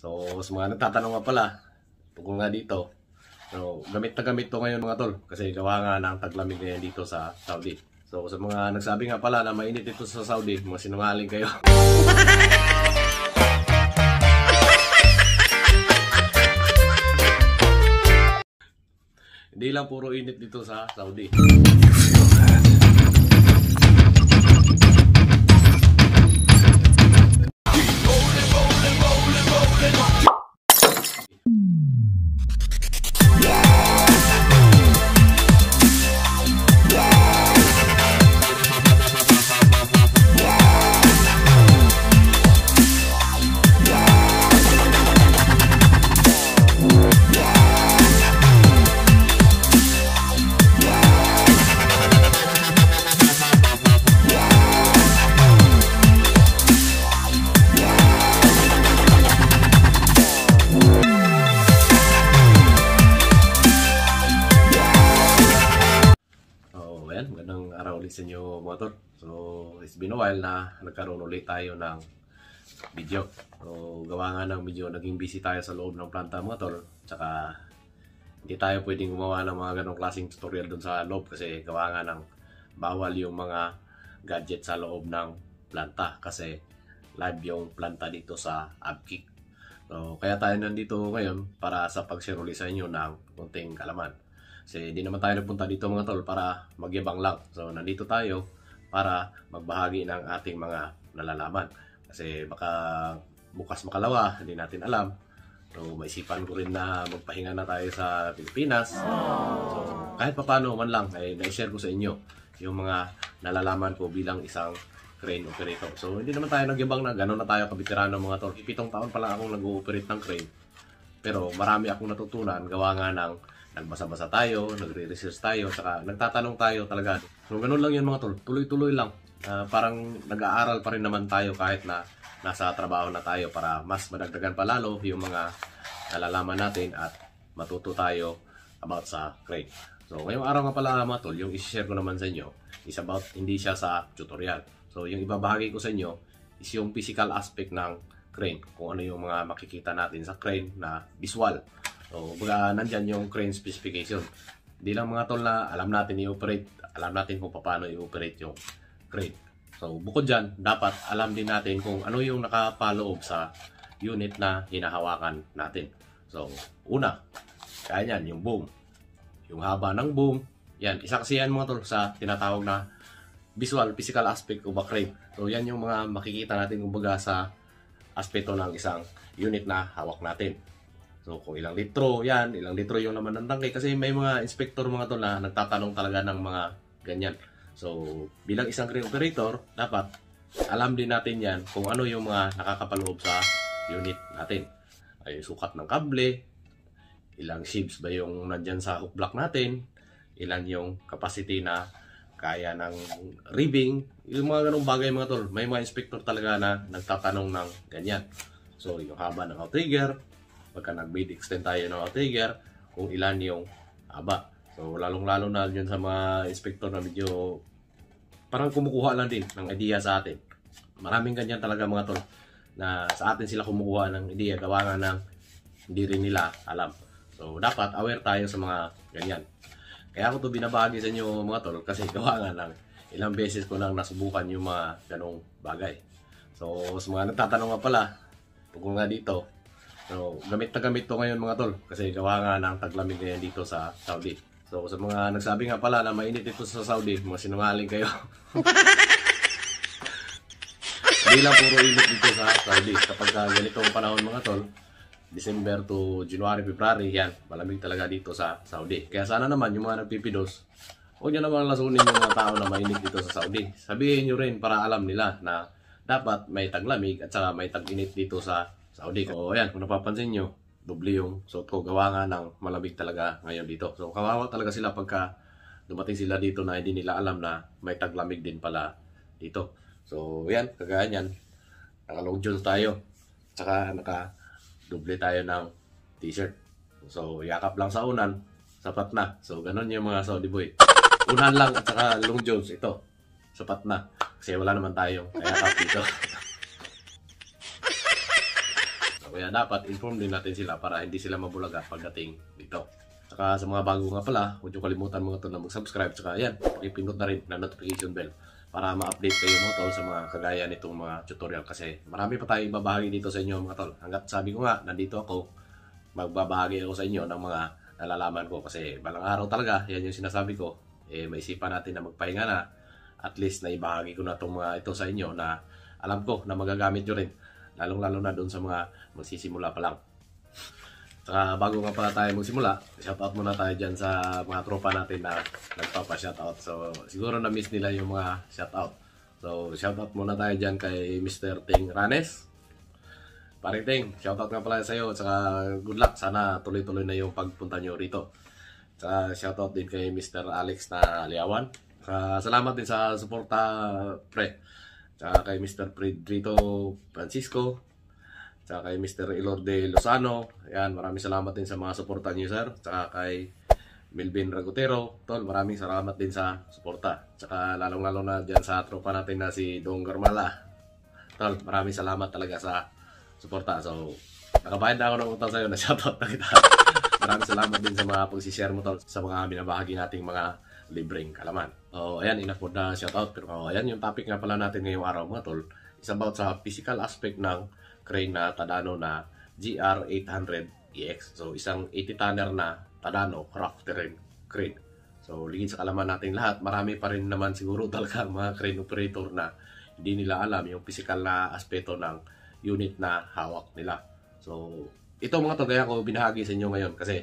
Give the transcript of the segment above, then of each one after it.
So, sa mga nagtatanong nga pala, tungkol nga dito, so, gamit na gamit to ngayon mga tol, kasi gawa nga ng taglamig ngayon dito sa Saudi. So, sa mga nagsabi nga pala na mainit dito sa Saudi, mga sinungaling kayo. Hindi lang puro init dito sa Saudi. Magandang araw ulit sa inyo mga tol. So, it's been a while na nagkaroon ulit tayo ng video. So, gawa nga ng medyo naging busy tayo sa loob ng planta mga tol. Tsaka, hindi tayo pwedeng gumawa ng mga ganong klaseng tutorial dun sa loob kasi gawa nga ng bawal yung mga gadget sa loob ng planta kasi live yung planta dito sa Abkick. So, kaya tayo nandito ngayon para sa pag-share ulit sa inyo ng konting kalaman. Kasi di naman tayo nagpunta dito mga tol para magyabang lang. So nandito tayo para magbahagi ng ating mga nalalaman. Kasi baka bukas makalawa, hindi natin alam. So maisipan ko rin na magpahinga na tayo sa Pilipinas. So kahit papano man lang ay na-share ko sa inyo yung mga nalalaman ko bilang isang crane operator. So hindi naman tayo nagyabang na gano'n na tayo kabitirano mga tol. 7 taon pa lang akong nag-ooperate ng crane. Pero marami akong natutunan gawa nga ng nagbasa-basa tayo, nagre-research tayo, saka nagtatanong tayo talaga. So, ganun lang yun mga tol. Tuloy-tuloy lang. Parang nag-aaral pa rin naman tayo kahit na nasa trabaho na tayo para mas madagdagan pa lalo yung mga nalalaman natin at matuto tayo about sa crane. So, ngayong araw nga pala mga tol, yung isi-share ko naman sa inyo is about, hindi siya sa tutorial. So, yung ibabahagi ko sa inyo is yung physical aspect ng crane. Kung ano yung mga makikita natin sa crane na visual. So, baga nandyan yung crane specification. Hindi lang mga tol na alam natin i-operate, alam natin kung paano i-operate yung crane. So, bukod dyan, dapat alam din natin kung ano yung nakapaloob sa unit na hinahawakan natin. So, una, kaya yan, yung boom. Yung haba ng boom, yan, isa kasi yan mga tol sa tinatawag na visual, physical aspect of a crane. So, yan yung mga makikita natin kumbaga sa aspeto ng isang unit na hawak natin. So, kung ilang litro, yan, ilang litro yung laman ng tangke. Kasi may mga inspector mga to na nagtatanong talaga ng mga ganyan. So, bilang isang crane operator, dapat alam din natin yan kung ano yung mga nakakapaloob sa unit natin. Ay, sukat ng kable, ilang sheaves ba yung nandyan sa hook block natin, ilan yung capacity na kaya ng ribbing, yung mga ganong bagay mga tol. May mga inspector talaga na nagtatanong ng ganyan. So, yung haba ng outrigger, pagka nag-blade extend tayo ng outrigger, kung ilan yung haba. So, lalong-lalo na yun sa mga inspector na medyo parang kumukuha lang din ng idea sa atin. Maraming ganyan talaga mga tol na sa atin sila kumukuha ng idea, gawa nga ng hindi rin nila alam. So, dapat aware tayo sa mga ganyan. Kaya ako to binabahagi sa inyo mga tol kasi gawa nga ng ilang beses ko nang nasubukan yung mga ganong bagay. So, sa mga nagtatanong nga pala, tungkol nga dito, so, gamit na gamit to ngayon mga tol kasi gawa nga ng taglamig ngayon dito sa Saudi. So, sa mga nagsabi nga pala na mainit dito sa Saudi, mga sinungaling kayo. Hindi lang puro init dito sa Saudi. Kapag ganitong panahon mga tol, December to January, February, yan, malamig talaga dito sa Saudi. Kaya sana naman yung mga nagpipidos, huwag nyo naman lasunin yung mga tao na mainit dito sa Saudi. Sabihin nyo rin para alam nila na dapat may taglamig at saka may tag-init dito sa Saudi. So, ayan, kung napapansin nyo, doble yung suot ko. Gawa nga ng malamig talaga ngayon dito. So, kawawa talaga sila pagka dumating sila dito na hindi nila alam na may taglamig din pala dito. So, ayan, kagaya yan. Naka-long johns tayo. Tsaka naka-doble tayo ng t-shirt. So, yakap lang sa unan, sapat na. So, ganun yung mga Saudi boy. Unan lang at saka long johns, ito. Sapat na. Kasi wala naman tayong yakap dito. Kaya dapat inform din natin sila para hindi sila mabulaga pagdating dito. Saka sa mga bago nga pala, huwag nyo kalimutan mga tol na mag-subscribe. Saka yan, pakipindot na rin na notification bell para ma-update kayo mga tol sa mga kagaya nitong mga tutorial. Kasi marami pa tayong ibabahagi dito sa inyo mga tol. Hanggat sabi ko nga, nandito ako, magbabahagi ako sa inyo ng mga nalalaman ko. Kasi balang araw talaga, yan yung sinasabi ko. Maisipan natin na magpahinga na. At least na ibahagi ko na itong mga ito sa inyo na alam ko na magagamit nyo rin. Lalong-lalo na doon sa mga magsisimula pa lang. Saka bago nga pala tayo magsimula, shoutout muna tayo dyan sa mga tropa natin na nagpapa-shoutout. So siguro na-miss nila yung mga shoutout. So shoutout muna tayo dyan kay Mr. Ting Ranes. Paring Ting, shoutout nga pala sa iyo. Saka good luck. Sana tuloy-tuloy na yung pagpunta nyo rito. Saka shoutout din kay Mr. Alex na Liawan. Saka salamat din sa suporta pre. Saka kay Mr. Pedrito Francisco. Saka kay Mr. Ilorde Lozano. Ayan, maraming salamat din sa mga suporta niyo, sir. Saka kay Melvin Ragutero. Tol, maraming salamat din sa suporta. Saka lalong-lalo na dyan sa tropa natin na si Dong Garmala. Tol, maraming salamat talaga sa suporta. So, nakabayad na ako ng utang sa'yo na shoutout na kita. Maraming salamat din sa mga pagsishare mo, tol, sa mga binabahagi nating mga libreng kalaman. So, ayan, enough for the shoutout. Pero ayan, yung topic nga pala natin ngayong araw mga tol. It's about sa physical aspect ng crane na Tadano na GR800EX. So, isang 80-tonner na Tadano rough terrain crane. So, ligid sa kalaman natin lahat, marami pa rin naman siguro talaga mga crane operator na hindi nila alam yung physical na aspeto ng unit na hawak nila. So, ito mga to, kaya ko binahagi sa inyo ngayon kasi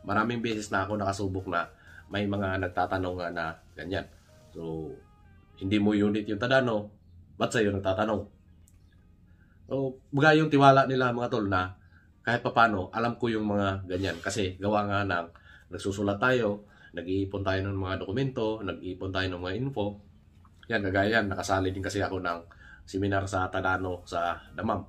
maraming beses na ako nakasubok na may mga nagtatanong nga na ganyan. So, hindi mo unit yung Tadano, ba't sa'yo nagtatanong? So, baga yung tiwala nila mga tol na kahit papano, alam ko yung mga ganyan. Kasi gawa nga ng nagsusulat tayo, nag-iipon tayo ng mga dokumento, nag-iipon tayo ng mga info. Yan, kagaya yan, nakasali din kasi ako ng seminar sa Tadano sa Damam.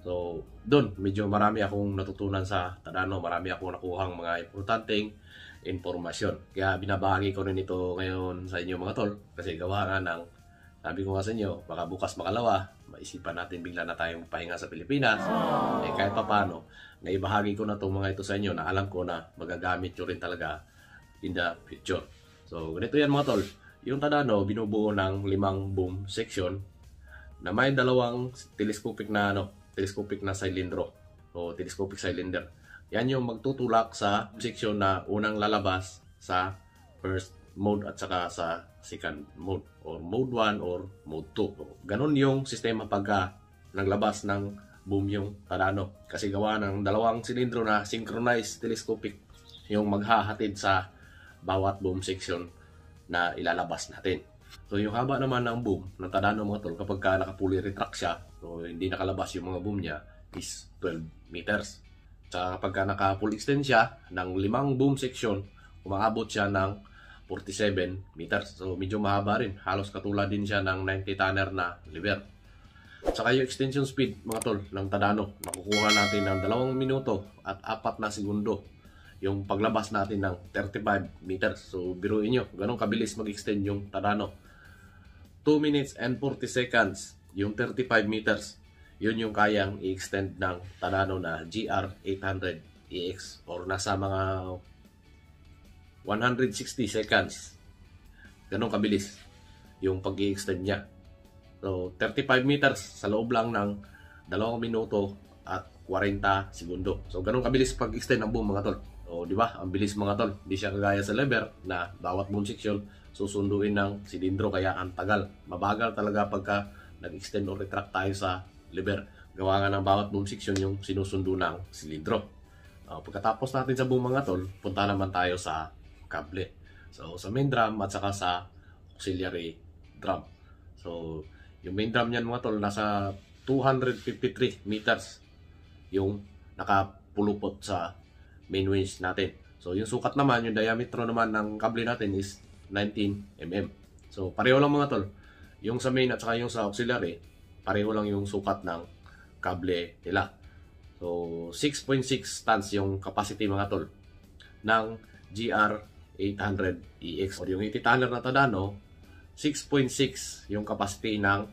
So, doon, medyo marami akong natutunan sa Tadano, marami akong nakuhang mga importanteng informasyon. Kaya binabahagi ko rin ito ngayon sa inyo mga tol. Kasi gawa nga ng, sabi ko nga sa inyo, baka bukas makalawa, maisipan natin bigla na tayong pahinga sa Pilipinas. Kahit pa paano, naibahagi ko na itong mga ito sa inyo na alam ko na magagamit nyo rin talaga in the future. So, ganito yan mga tol. Yung Tadano, binubuo ng 5 boom section na may dalawang telescopic na silindro o telescopic cylinder. Yan yung magtutulak sa section na unang lalabas sa first mode at saka sa second mode or mode 1 or mode 2. Ganon yung sistema pagka naglabas ng boom yung Tadano. Kasi gawa ng dalawang silindro na synchronized telescopic yung maghahatid sa bawat boom section na ilalabas natin. So yung haba naman ng boom ng Tadano mga tol, kapag ka nakapully retract siya, so hindi nakalabas yung mga boom niya, is 12 meters. Sa kapag ka naka-full extend siya ng 5 boom section, umaabot siya ng 47 meters. So medyo mahaba rin. Halos katulad din siya ng 90-tonner na lever. Saka yung extension speed mga tol ng Tadano, makukuha natin ng 2 minuto at 4 na segundo yung paglabas natin ng 35 meters. So biruin nyo, ganun kabilis mag-extend yung Tadano. 2 minutes and 40 seconds yung 35 meters. Yun yung kayang i-extend ng Tadano na GR800EX or nasa mga 160 seconds. Ganun kabilis yung pag-i-extend niya. So, 35 meters sa loob lang ng 2 minuto at 40 segundo. So, ganun kabilis pag-extend ng boom mga tol. So, di ba? Ang bilis mga tol. Hindi siya kagaya sa lever na bawat boom section susunduin ng silindro kaya ang tagal. Mabagal talaga pagka nag-extend or retract tayo sa lever. Gawa nga ng bawat boom section yung sinusundo ng silindro. Pagkatapos natin sa boom mga tol, punta naman tayo sa kable. So, sa main drum at saka sa auxiliary drum. So, yung main drum niyan mga tol, nasa 253 meters yung nakapulupot sa main winch natin. So, yung sukat naman, yung diameter naman ng kable natin is 19 mm. So, pareho lang mga tol. Yung sa main at saka yung sa auxiliary, pareho lang yung sukat ng kable nila. So, 6.6 tons yung capacity mga tol ng GR800EX. O yung 80-tonner na Tadano, 6.6 yung capacity ng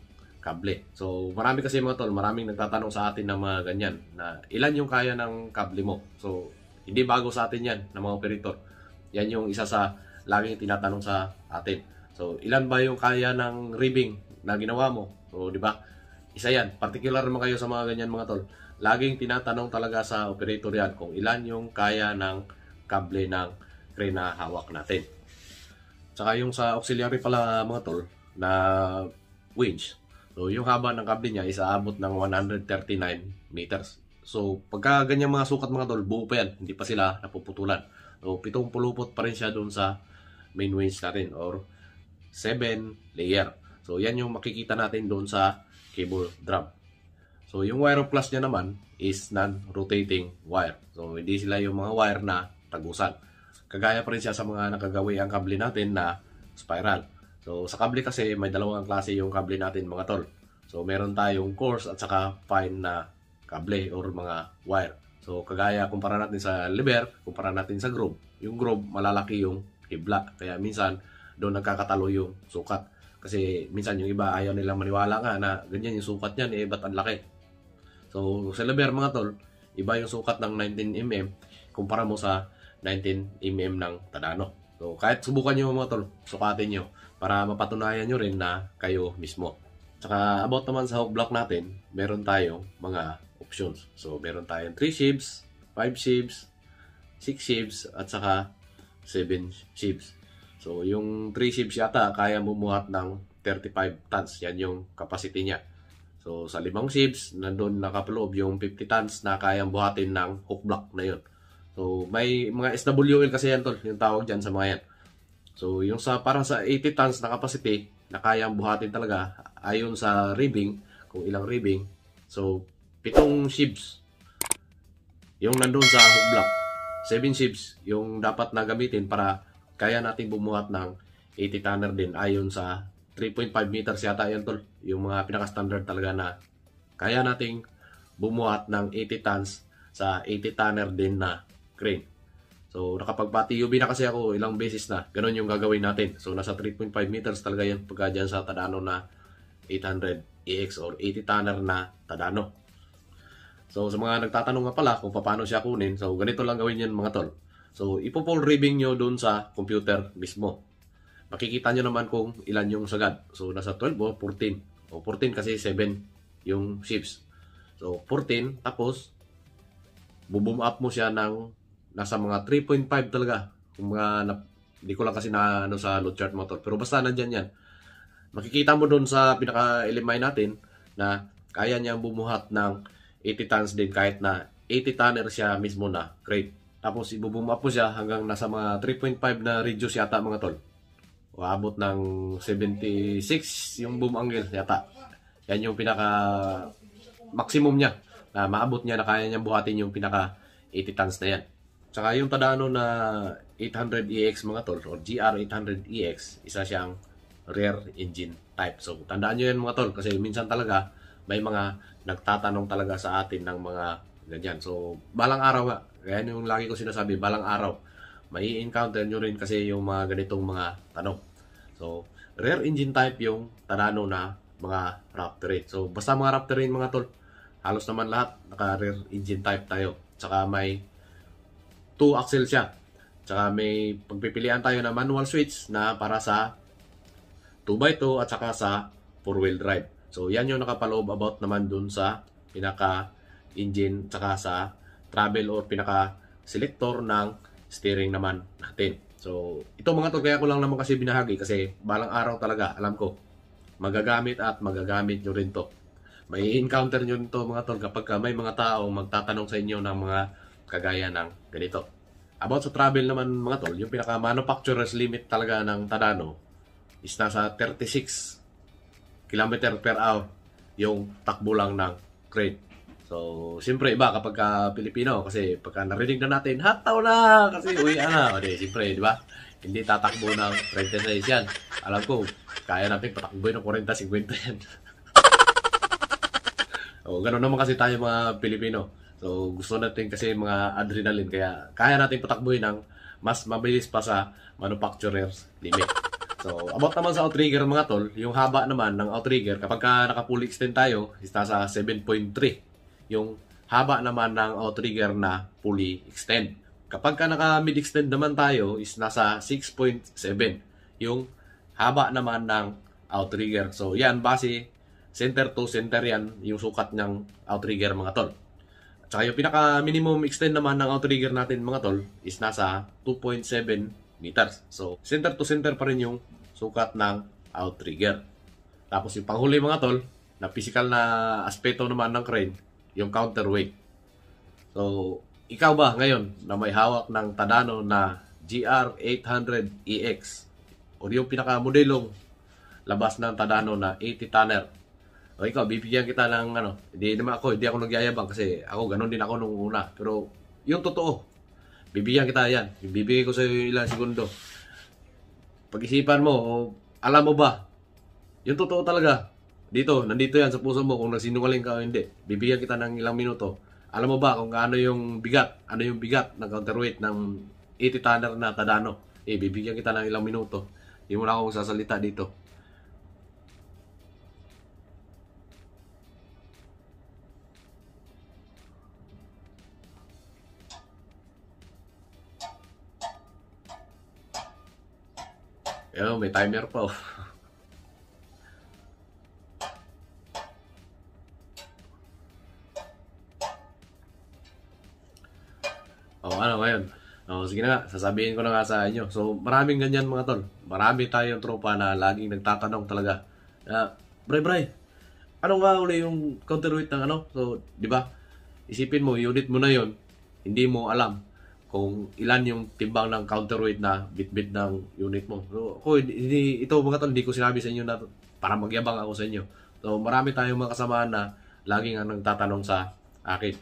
kable. So, marami kasi mga tol, maraming nagtatanong sa atin ng mga ganyan na ilan yung kaya ng kable mo. So, hindi bago sa atin yan ng mga operator. Yan yung isa sa laging tinatanong sa atin. So, ilan ba yung kaya ng ribbing na ginawa mo? So, di ba? Isa yan. Particular naman kayo sa mga ganyan mga tol. Laging tinatanong talaga sa operator yan kung ilan yung kaya ng kable ng crane na hawak natin. Tsaka yung sa auxiliary pala mga tol na winch. So, yung haba ng kable niya is aabot ng 139 meters. So, pagka ganyan mga sukat mga tol, buo pa yan. Hindi pa sila napuputulan. So, 7 pulupot pa rin siya doon sa main winch natin or 7 layer. So, yan yung makikita natin doon sa cable drum. So, yung wire of plus niya naman is non-rotating wire. So, hindi sila yung mga wire na tagusan. Kagaya pa rin siya sa mga nakagawi ang kable natin na spiral. So, sa kable kasi may dalawang klase yung kable natin mga tol. So, meron tayong coarse at saka fine na kable or mga wire. So, kagaya kumpara natin sa lever, kumpara natin sa groove. Yung groove, malalaki yung hibla. Kaya minsan, doon nagkakatalo yung sukat. Kasi minsan yung iba ayaw nilang maniwala nga na ganyan yung sukat niyan, eh ba't ang laki? So, sa lever mga tol, iba yung sukat ng 19mm kumpara mo sa 19mm ng Tadano. So, kahit subukan nyo mga tol, sukatin nyo para mapatunayan nyo rin na kayo mismo. Tsaka about naman sa hook block natin, meron tayong mga options. So, meron tayong 3 sheaves, 5 sheaves, 6 sheaves, at saka 7 sheaves. So, yung 3 sheaves yata, kaya bumuhat ng 35 tons. Yan yung capacity niya. So, sa 5 sheaves, nandun nakapaloob yung 50 tons na kayang buhatin ng hook block na yun. So, may mga SWL kasi yan tol, yung tawag dyan sa mga yan. So, yung sa para sa 80 tons na capacity, na kayang buhatin talaga, ayon sa ribbing, kung ilang ribbing. So, 7 sheaves yung nandun sa hook block. 7 sheaves yung dapat na gamitin para kaya natin bumuhat ng 80 tonner din ayon sa 3.5 meters yata yan tol. Yung mga pinaka-standard talaga na kaya nating bumuhat ng 80 tons sa 80 tonner din na crane. So, nakapag-PATUB na kasi ako ilang beses na. Ganun yung gagawin natin. So, nasa 3.5 meters talaga yan pagka dyan sa Tadano na 800 EX or 80 tonner na Tadano. So, sa mga nagtatanong nga pala kung paano siya kunin, so, ganito lang gawin yan mga tol. So, ipo-pull ribbing nyo dun sa computer mismo. Makikita nyo naman kung ilan yung sagad. So, nasa 12 o 14. O 14 kasi 7 yung sheaves. So, 14. Tapos, buboom up mo siya ng nasa mga 3.5 talaga. Kung mga, hindi ko lang kasi na ano sa load chart motor. Pero basta nandyan yan. Makikita mo dun sa pinaka-LMI natin na kaya niyang bumuhat ng 80 tons din kahit na 80 tonner siya mismo na crate. Tapos ibuboom up po siya hanggang nasa mga 3.5 na radius yata mga tol. O abot ng 76 yung boom angle yata. Yan yung pinaka maximum niya na maabot niya na kaya niyang buhatin yung pinaka 80 tons na yan. Tsaka yung Tadano na 800EX mga tol or GR800EX, isa siyang rear engine type. So tandaan nyo yan mga tol kasi minsan talaga may mga nagtatanong talaga sa atin ng mga ganyan. So balang araw nga, kaya yung lagi ko sinasabi, balang araw may encounter nyo rin kasi yung mga ganitong mga tanong. So rear engine type yung Tadano na mga Raptor 8. So basta mga Raptor 8 mga tol, halos naman lahat naka rear engine type tayo. Tsaka may 2 axle siya. Tsaka may pagpipilian tayo na manual switch na para sa 2x2 at saka sa 4-wheel drive. So yan yung nakapaloob about naman dun sa pinaka engine tsaka sa travel or pinaka selector ng steering naman natin. So ito mga tol, kaya ko lang naman kasi binahagi kasi balang araw talaga alam ko magagamit at magagamit nyo rin to. May encounter nyo rin to mga tol kapag may mga tao magtatanong sa inyo ng mga kagaya ng ganito. About sa travel naman mga tol, yung pinaka manufacturer's limit talaga ng Tadano is nasa 36 km per hour yung takbo lang ng crane. So, siyempre iba kapag Pilipino kasi pagka narinig na natin, hataw na kasi uwi na. O di, siyempre, di ba? Hindi tatakbo ng 36 yan. Alam ko, kaya natin patakbo ng 40-50 yan. O, ganun naman kasi tayo mga Pilipino. So, gusto natin kasi mga adrenaline. Kaya kaya natin patakbuhin ng mas mabilis pa sa manufacturer's limit. So, about naman sa outrigger mga tol, yung haba naman ng outrigger, kapag ka naka-fully extend tayo, is nasa 7.3. Yung haba naman ng outrigger na fully extend. Kapag ka naka-mid extend naman tayo, is nasa 6.7. Yung haba naman ng outrigger. So, yan, base center to center yan, yung sukat ng outrigger mga tol. At saka yung pinaka-minimum extend naman ng outrigger natin mga tol, is nasa 2.7 meters. So, center to center pa rin yung sukat ng outrigger. Tapos yung panghuli mga tol, na physical na aspeto naman ng crane, yung counterweight. So, ikaw ba ngayon na may hawak ng Tadano na GR800EX o yung pinaka-modelong labas ng Tadano na 80 tonner, o ikaw, bibigyan kita ng hindi ako nagyayabang kasi ako ganun din ako nung una. Pero yung totoo, bibigyan kita yan. Bibigay ko sa iyo ilang segundo. Pag-isipan mo, alam mo ba? Yung totoo talaga. Nandito yan sa puso mo kung nagsinungaling ka o hindi. Bibigyan kita ng ilang minuto. Alam mo ba kung ano yung bigat? Ano yung bigat ng counterweight ng 80 tonner na Tadano? Bibigyan kita ng ilang minuto. Hindi mo na akong sasalita dito. May timer pa. Ano ngayon? Sige na nga, sasabihin ko na nga sa inyo. So, maraming ganyan mga tol. Marami tayong tropa na laging nagtatanong talaga. Bray, ano nga uli yung counterweight ng So, di ba? Isipin mo, unit mo na yon, hindi mo alam kung ilan yung timbang ng counterweight na bit-bit ng unit mo. So, ito mga tol, hindi ko sinabi sa inyo na para magyabang ako sa inyo. So, marami tayong mga kasamahan na laging nagtatanong sa akin.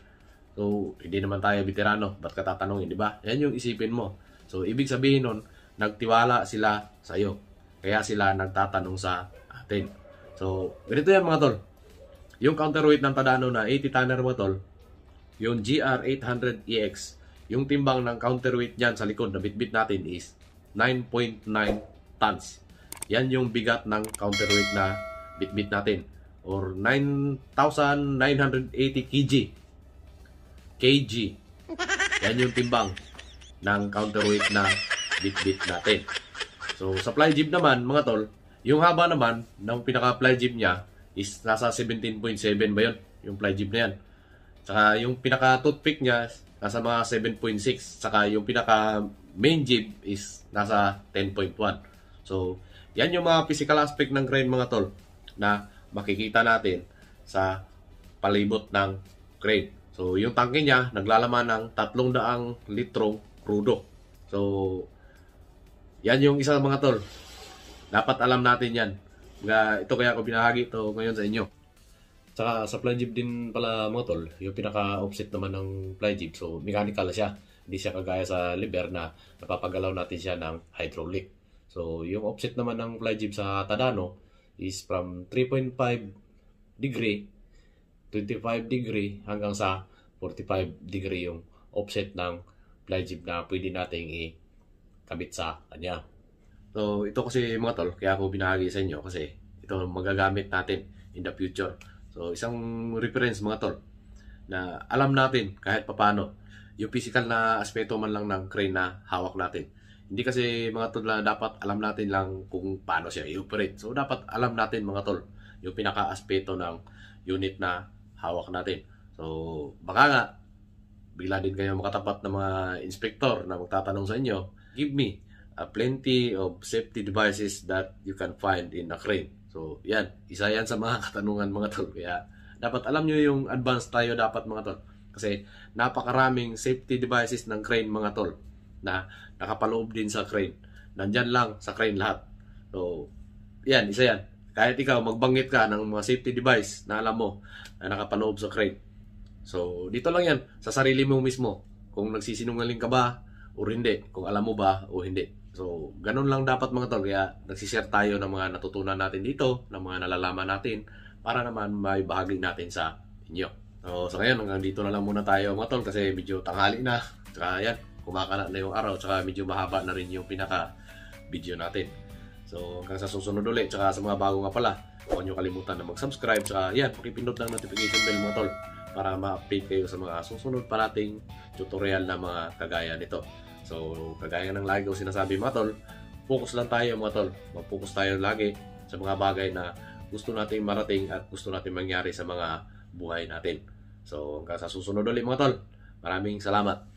So, hindi naman tayo veterano, ba't ka tatanungin, di ba? Yan yung isipin mo. So, ibig sabihin nun, nagtiwala sila sa iyo. Kaya sila nagtatanong sa atin. So, ganito yan mga tol. Yung counterweight ng Tadano na 80 tonner mga tol, yung GR800EX, yung timbang ng counterweight niyan sa likod na bitbit natin is 9.9 tons. Yan yung bigat ng counterweight na bitbit natin. Or 9,980 kg. Yan yung timbang ng counterweight na bitbit natin. So, sa fly jib naman, mga tol, yung haba naman ng pinaka-fly jib niya is nasa 17.7 ba yun? Yung fly jib na yan. Saka yung pinaka-toothpick niya nasa mga 7.6. Saka yung pinaka-main jib is nasa 10.1. So, yan yung mga physical aspect ng crane mga tol na makikita natin sa palibot ng crane. So, yung tangke niya naglalaman ng 300 litrong crudo. So, yan yung isa mga tol. Dapat alam natin yan. Ito kaya ako binahagi ito ngayon sa inyo. Saka sa fly jib din pala mga tol, yung pinaka-offset naman ng fly jib. So, mechanical siya. Hindi siya kagaya sa liber na napapagalaw natin siya ng hydraulic. So, yung offset naman ng fly jib sa Tadano is from 3.5 degree, 25 degree hanggang sa 45 degree yung offset ng fly jib na pwede nating ikabit sa kanya. So, ito kasi mga tol, kaya ako binahagi sa inyo kasi ito magagamit natin in the future. So, isang reference mga tol na alam natin kahit papano yung physical na aspeto man lang ng crane na hawak natin. Hindi kasi mga tol na dapat alam natin lang kung paano siya i-operate. So, dapat alam natin mga tol yung pinaka-aspeto ng unit na hawak natin. So, baka nga bigla din kayo makatapat ng mga inspector na magtatanong sa inyo, give me plenty of safety devices that you can find in a crane. So, yan. Isa yan sa mga katanungan mga tol. Kaya, dapat alam nyo yung advance tayo dapat mga tol. Kasi, napakaraming safety devices ng crane mga tol na nakapaloob din sa crane. Nandyan lang sa crane lahat. So, yan. Isa yan. Kahit ikaw, magbanggit ka ng mga safety device na alam mo na nakapaloob sa crane. So, dito lang yan. Sa sarili mo mismo. Kung nagsisinungaling ka ba o hindi. Kung alam mo ba o hindi. So, ganun lang dapat mga tol. Kaya nagsishare tayo ng mga natutunan natin dito, ng mga nalalaman natin, para naman may bahagi natin sa inyo. So, sa ngayon, hanggang dito na lang muna tayo mga tol kasi medyo tanghali na. Tsaka yan, kumakana na yung araw. Tsaka medyo mahaba na rin yung pinaka-video natin. So hanggang sa susunod ulit, tsaka sa mga bago nga pala, huwag nyo kalimutan na mag-subscribe, tsaka yan, pakipindot ng notification bell mga tol para ma-update kayo sa mga susunod pa nating tutorial na mga kagaya nito. So kagaya ng lagi ko sinasabi mga tol, focus lang tayo mga tol, mag-focus tayo lagi sa mga bagay na gusto nating marating at gusto nating mangyari sa mga buhay natin. So hanggang sa susunod ulit mga tol, maraming salamat.